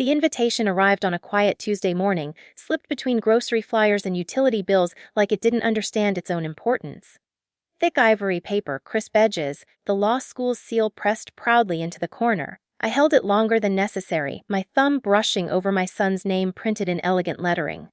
The invitation arrived on a quiet Tuesday morning, slipped between grocery flyers and utility bills like it didn't understand its own importance. Thick ivory paper, crisp edges, the law school's seal pressed proudly into the corner. I held it longer than necessary, my thumb brushing over my son's name printed in elegant lettering.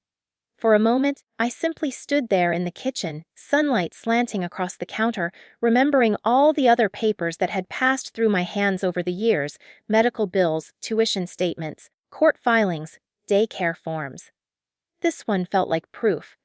For a moment, I simply stood there in the kitchen, sunlight slanting across the counter, remembering all the other papers that had passed through my hands over the years: medical bills, tuition statements, court filings, daycare forms. This one felt like proof.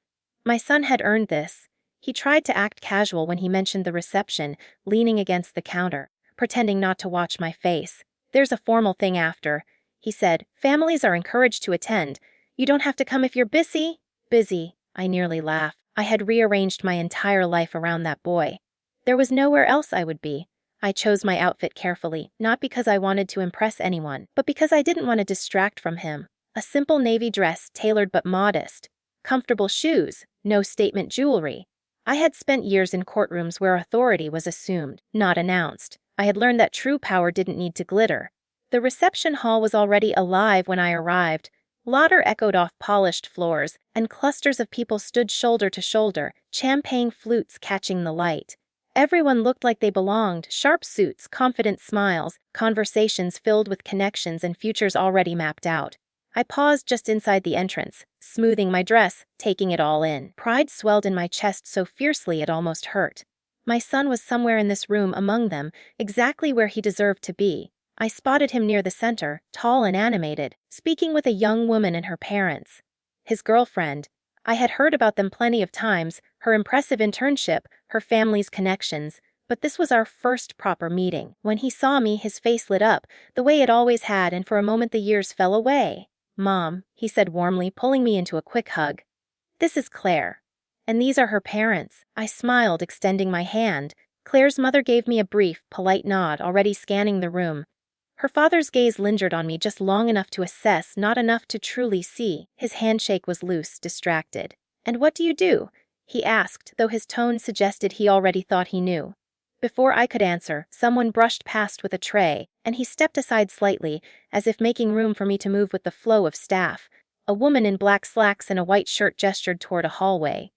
My son had earned this. He tried to act casual when he mentioned the reception, leaning against the counter, pretending not to watch my face. "There's a formal thing after," he said. "Families are encouraged to attend. You don't have to come if you're busy." Busy, I nearly laughed. I had rearranged my entire life around that boy. There was nowhere else I would be. I chose my outfit carefully, not because I wanted to impress anyone, but because I didn't want to distract from him. A simple navy dress, tailored but modest. Comfortable shoes, no statement jewelry. I had spent years in courtrooms where authority was assumed, not announced. I had learned that true power didn't need to glitter. The reception hall was already alive when I arrived. Laughter echoed off polished floors, and clusters of people stood shoulder to shoulder, champagne flutes catching the light. Everyone looked like they belonged: sharp suits, confident smiles, conversations filled with connections and futures already mapped out. I paused just inside the entrance, smoothing my dress, taking it all in. Pride swelled in my chest so fiercely it almost hurt. My son was somewhere in this room among them, exactly where he deserved to be. I spotted him near the center, tall and animated, speaking with a young woman and her parents. His girlfriend. I had heard about them plenty of times, her impressive internship, her family's connections, but this was our first proper meeting. When he saw me, his face lit up, the way it always had, and for a moment the years fell away. "Mom," he said warmly, pulling me into a quick hug. "This is Claire. And these are her parents." I smiled, extending my hand. Claire's mother gave me a brief, polite nod, already scanning the room. Her father's gaze lingered on me just long enough to assess, not enough to truly see. His handshake was loose, distracted. "And what do you do?" he asked, though his tone suggested he already thought he knew. Before I could answer, someone brushed past with a tray, and he stepped aside slightly, as if making room for me to move with the flow of staff. A woman in black slacks and a white shirt gestured toward a hallway.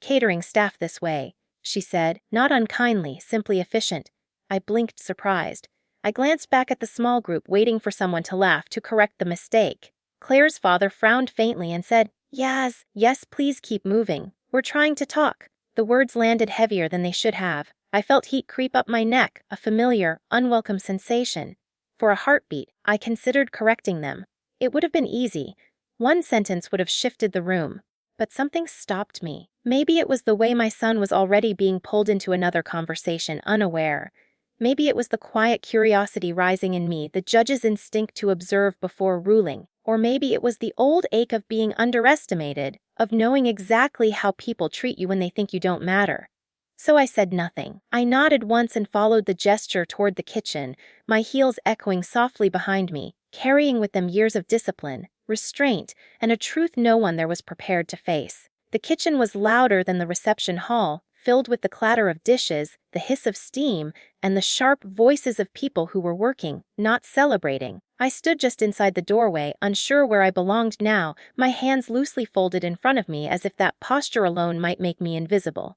"Catering staff this way," she said, not unkindly, simply efficient. I blinked, surprised. I glanced back at the small group, waiting for someone to laugh to correct the mistake. Claire's father frowned faintly and said, Yes, please keep moving. We're trying to talk." The words landed heavier than they should have. I felt heat creep up my neck, a familiar, unwelcome sensation. For a heartbeat, I considered correcting them. It would have been easy. One sentence would have shifted the room. But something stopped me. Maybe it was the way my son was already being pulled into another conversation, unaware. Maybe it was the quiet curiosity rising in me, the judge's instinct to observe before ruling. Or maybe it was the old ache of being underestimated, of knowing exactly how people treat you when they think you don't matter. So I said nothing. I nodded once and followed the gesture toward the kitchen, my heels echoing softly behind me, carrying with them years of discipline, restraint, and a truth no one there was prepared to face. The kitchen was louder than the reception hall, filled with the clatter of dishes, the hiss of steam, and the sharp voices of people who were working, not celebrating. I stood just inside the doorway, unsure where I belonged now, my hands loosely folded in front of me as if that posture alone might make me invisible.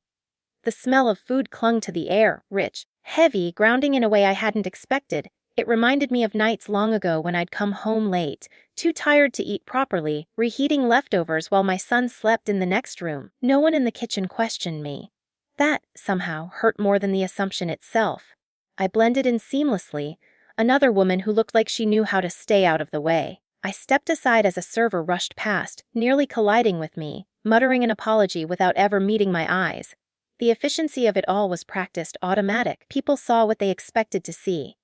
The smell of food clung to the air, rich, heavy, grounding in a way I hadn't expected. It reminded me of nights long ago when I'd come home late, too tired to eat properly, reheating leftovers while my son slept in the next room. No one in the kitchen questioned me. That, somehow, hurt more than the assumption itself. I blended in seamlessly, another woman who looked like she knew how to stay out of the way. I stepped aside as a server rushed past, nearly colliding with me, muttering an apology without ever meeting my eyes. The efficiency of it all was practiced, automatic. People saw what they expected to see.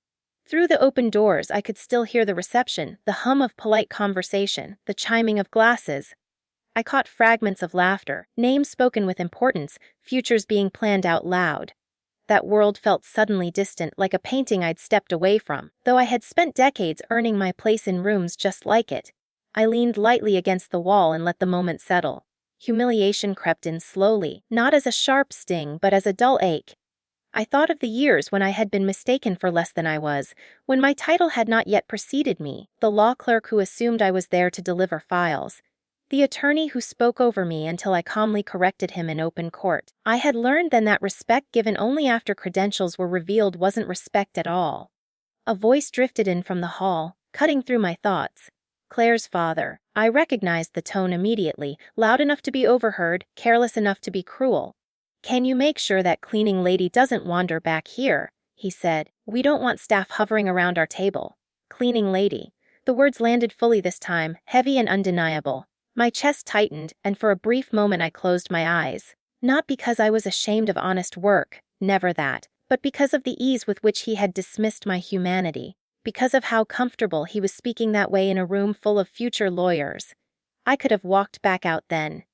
Through the open doors, I could still hear the reception, the hum of polite conversation, the chiming of glasses. I caught fragments of laughter, names spoken with importance, futures being planned out loud. That world felt suddenly distant, like a painting I'd stepped away from, though I had spent decades earning my place in rooms just like it. I leaned lightly against the wall and let the moment settle. Humiliation crept in slowly, not as a sharp sting but as a dull ache. I thought of the years when I had been mistaken for less than I was, when my title had not yet preceded me, the law clerk who assumed I was there to deliver files, the attorney who spoke over me until I calmly corrected him in open court. I had learned then that respect given only after credentials were revealed wasn't respect at all. A voice drifted in from the hall, cutting through my thoughts. Claire's father. I recognized the tone immediately, loud enough to be overheard, careless enough to be cruel. "Can you make sure that cleaning lady doesn't wander back here?" he said. "We don't want staff hovering around our table." Cleaning lady. The words landed fully this time, heavy and undeniable. My chest tightened, and for a brief moment I closed my eyes. Not because I was ashamed of honest work, never that, but because of the ease with which he had dismissed my humanity, because of how comfortable he was speaking that way in a room full of future lawyers. I could have walked back out then.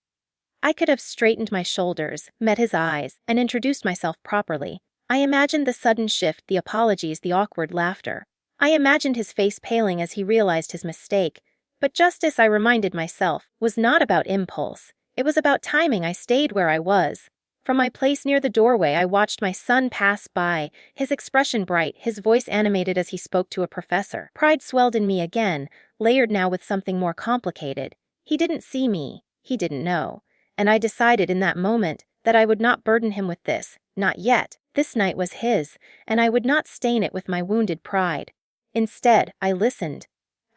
I could have straightened my shoulders, met his eyes, and introduced myself properly. I imagined the sudden shift, the apologies, the awkward laughter. I imagined his face paling as he realized his mistake. But justice, I reminded myself, was not about impulse. It was about timing. I stayed where I was. From my place near the doorway, I watched my son pass by, his expression bright, his voice animated as he spoke to a professor. Pride swelled in me again, layered now with something more complicated. He didn't see me. He didn't know. And I decided in that moment that I would not burden him with this, not yet. This night was his, and I would not stain it with my wounded pride. Instead, I listened.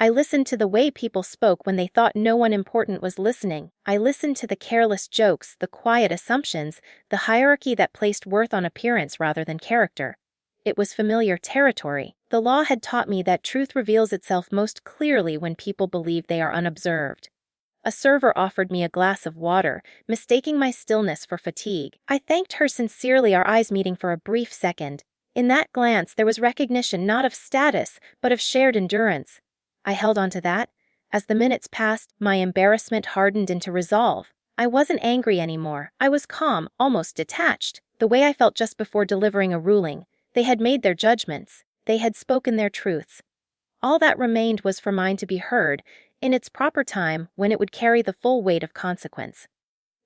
I listened to the way people spoke when they thought no one important was listening. I listened to the careless jokes, the quiet assumptions, the hierarchy that placed worth on appearance rather than character. It was familiar territory. The law had taught me that truth reveals itself most clearly when people believe they are unobserved. A server offered me a glass of water, mistaking my stillness for fatigue. I thanked her sincerely, our eyes meeting for a brief second. In that glance there was recognition not of status, but of shared endurance. I held on to that. As the minutes passed, my embarrassment hardened into resolve. I wasn't angry anymore. I was calm, almost detached, the way I felt just before delivering a ruling. They had made their judgments. They had spoken their truths. All that remained was for mine to be heard, in its proper time, when it would carry the full weight of consequence.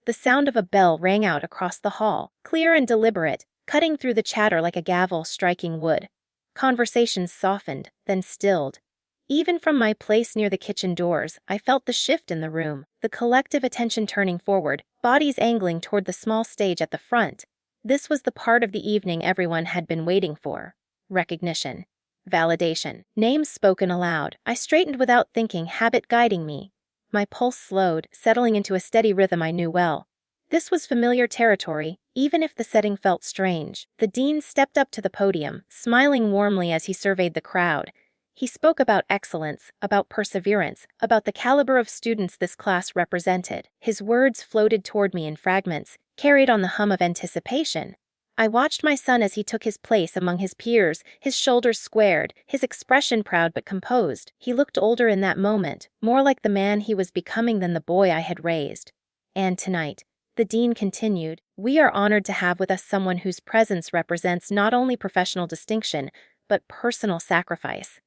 The sound of a bell rang out across the hall, clear and deliberate, cutting through the chatter like a gavel striking wood. Conversations softened, then stilled. Even from my place near the kitchen doors, I felt the shift in the room, the collective attention turning forward, bodies angling toward the small stage at the front. This was the part of the evening everyone had been waiting for. Recognition. Validation. Names spoken aloud. I straightened without thinking, habit guiding me. My pulse slowed, settling into a steady rhythm I knew well. This was familiar territory, even if the setting felt strange. The dean stepped up to the podium, smiling warmly as he surveyed the crowd. He spoke about excellence, about perseverance, about the caliber of students this class represented. His words floated toward me in fragments, carried on the hum of anticipation. I watched my son as he took his place among his peers, his shoulders squared, his expression proud but composed. He looked older in that moment, more like the man he was becoming than the boy I had raised. And tonight, the dean continued, we are honored to have with us someone whose presence represents not only professional distinction, but personal sacrifice.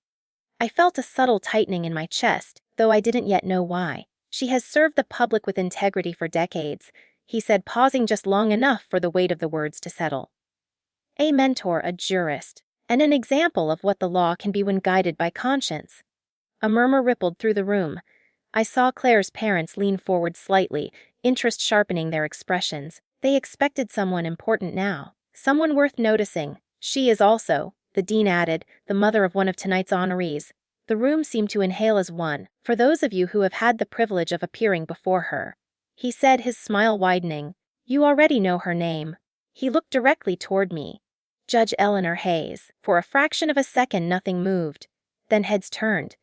I felt a subtle tightening in my chest, though I didn't yet know why. She has served the public with integrity for decades, he said, pausing just long enough for the weight of the words to settle. A mentor, a jurist, and an example of what the law can be when guided by conscience. A murmur rippled through the room. I saw Claire's parents lean forward slightly, interest sharpening their expressions. They expected someone important now, someone worth noticing. She is also, the dean added, the mother of one of tonight's honorees. The room seemed to inhale as one, for those of you who have had the privilege of appearing before her. He said, his smile widening. You already know her name. He looked directly toward me. Judge Eleanor Hayes. For a fraction of a second nothing moved. Then heads turned.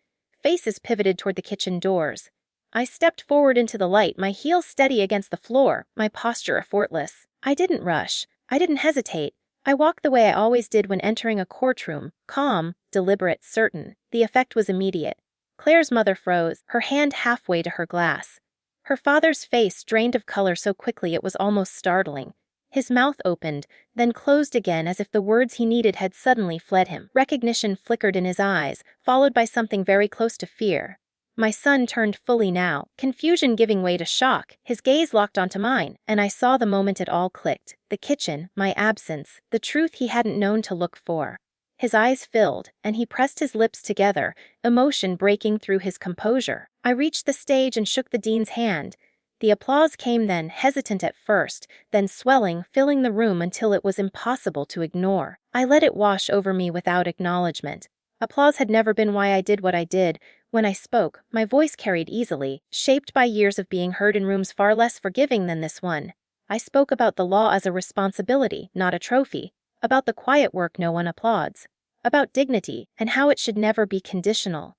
Faces pivoted toward the kitchen doors. I stepped forward into the light, my heels steady against the floor, my posture effortless. I didn't rush. I didn't hesitate. I walked the way I always did when entering a courtroom, calm, deliberate, certain. The effect was immediate. Claire's mother froze, her hand halfway to her glass. Her father's face drained of color so quickly it was almost startling. His mouth opened, then closed again as if the words he needed had suddenly fled him. Recognition flickered in his eyes, followed by something very close to fear. My son turned fully now, confusion giving way to shock, his gaze locked onto mine, and I saw the moment it all clicked. The kitchen, my absence, the truth he hadn't known to look for. His eyes filled, and he pressed his lips together, emotion breaking through his composure. I reached the stage and shook the dean's hand. The applause came then, hesitant at first, then swelling, filling the room until it was impossible to ignore. I let it wash over me without acknowledgement. Applause had never been why I did what I did. When I spoke, my voice carried easily, shaped by years of being heard in rooms far less forgiving than this one. I spoke about the law as a responsibility, not a trophy, about the quiet work no one applauds, about dignity, and how it should never be conditional.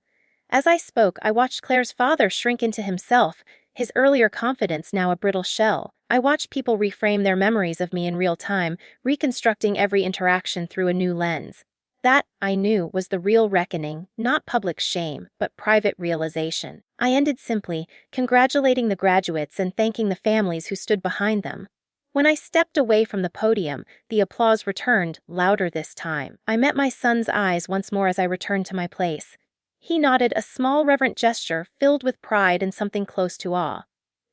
As I spoke, I watched Claire's father shrink into himself, his earlier confidence now a brittle shell. I watched people reframe their memories of me in real time, reconstructing every interaction through a new lens. That, I knew, was the real reckoning, not public shame, but private realization. I ended simply, congratulating the graduates and thanking the families who stood behind them. When I stepped away from the podium, the applause returned, louder this time. I met my son's eyes once more as I returned to my place. He nodded, a small reverent gesture filled with pride and something close to awe.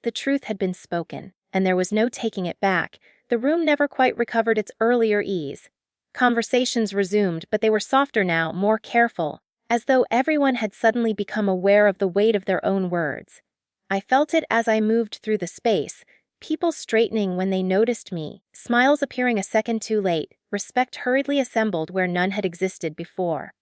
The truth had been spoken, and there was no taking it back. The room never quite recovered its earlier ease. Conversations resumed, but they were softer now, more careful, as though everyone had suddenly become aware of the weight of their own words. I felt it as I moved through the space, people straightening when they noticed me, smiles appearing a second too late, respect hurriedly assembled where none had existed before.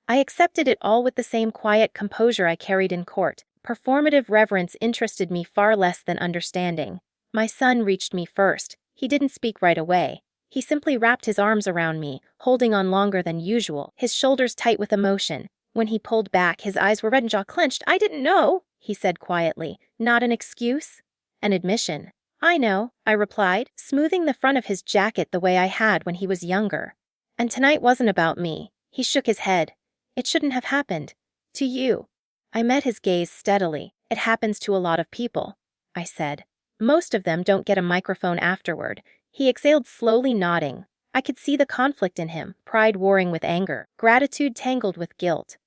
I accepted it all with the same quiet composure I carried in court. Performative reverence interested me far less than understanding. My son reached me first. He didn't speak right away. He simply wrapped his arms around me, holding on longer than usual, his shoulders tight with emotion. When he pulled back, his eyes were red and jaw clenched. "I didn't know," he said quietly. "Not an excuse? An admission." "I know," I replied, smoothing the front of his jacket the way I had when he was younger. "And tonight wasn't about me." He shook his head. "It shouldn't have happened. To you." I met his gaze steadily. "It happens to a lot of people," I said. "Most of them don't get a microphone afterward." He exhaled slowly, nodding. I could see the conflict in him, pride warring with anger, gratitude tangled with guilt.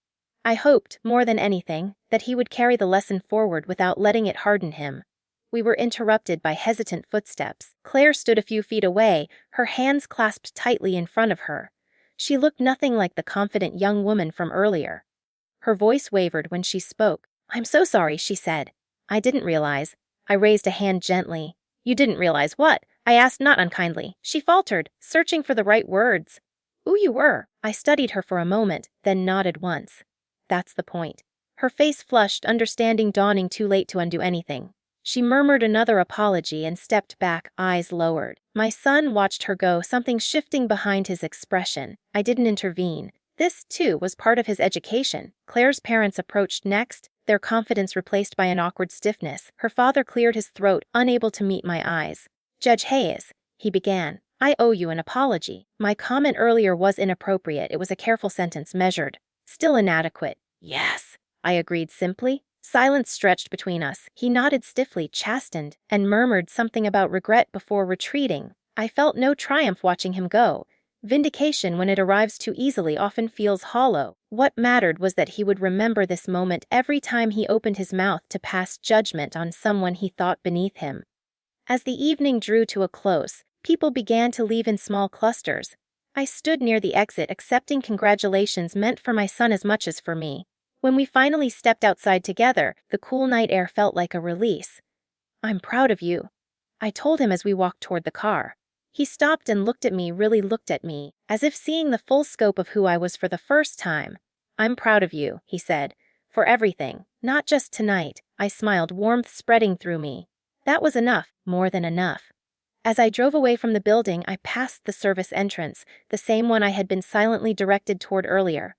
I hoped, more than anything, that he would carry the lesson forward without letting it harden him. We were interrupted by hesitant footsteps. Claire stood a few feet away, her hands clasped tightly in front of her. She looked nothing like the confident young woman from earlier. Her voice wavered when she spoke. "I'm so sorry," she said. "I didn't realize." I raised a hand gently. "You didn't realize what?" I asked, not unkindly. She faltered, searching for the right words. "Who you were." I studied her for a moment, then nodded once. "That's the point." Her face flushed, understanding dawning too late to undo anything. She murmured another apology and stepped back, eyes lowered. My son watched her go, something shifting behind his expression. I didn't intervene. This, too, was part of his education. Claire's parents approached next, their confidence replaced by an awkward stiffness. Her father cleared his throat, unable to meet my eyes. "Judge Hayes," he began, "I owe you an apology. My comment earlier was inappropriate. It was a careful sentence, measured. Still inadequate." "Yes," I agreed simply. Silence stretched between us. He nodded stiffly, chastened, and murmured something about regret before retreating. I felt no triumph watching him go. Vindication, when it arrives too easily, often feels hollow. What mattered was that he would remember this moment every time he opened his mouth to pass judgment on someone he thought beneath him. As the evening drew to a close, people began to leave in small clusters. I stood near the exit, accepting congratulations meant for my son as much as for me. When we finally stepped outside together, the cool night air felt like a release. "I'm proud of you," I told him as we walked toward the car. He stopped and looked at me, really looked at me, as if seeing the full scope of who I was for the first time. "I'm proud of you," he said, "for everything, not just tonight." I smiled, warmth spreading through me. That was enough, more than enough. As I drove away from the building, I passed the service entrance, the same one I had been silently directed toward earlier.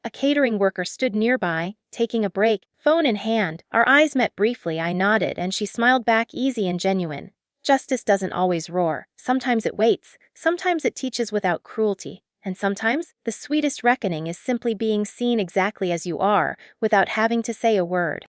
A catering worker stood nearby, taking a break, phone in hand. Our eyes met briefly. I nodded, and she smiled back, easy and genuine. Justice doesn't always roar. Sometimes it waits. Sometimes it teaches without cruelty. And sometimes, the sweetest reckoning is simply being seen exactly as you are, without having to say a word.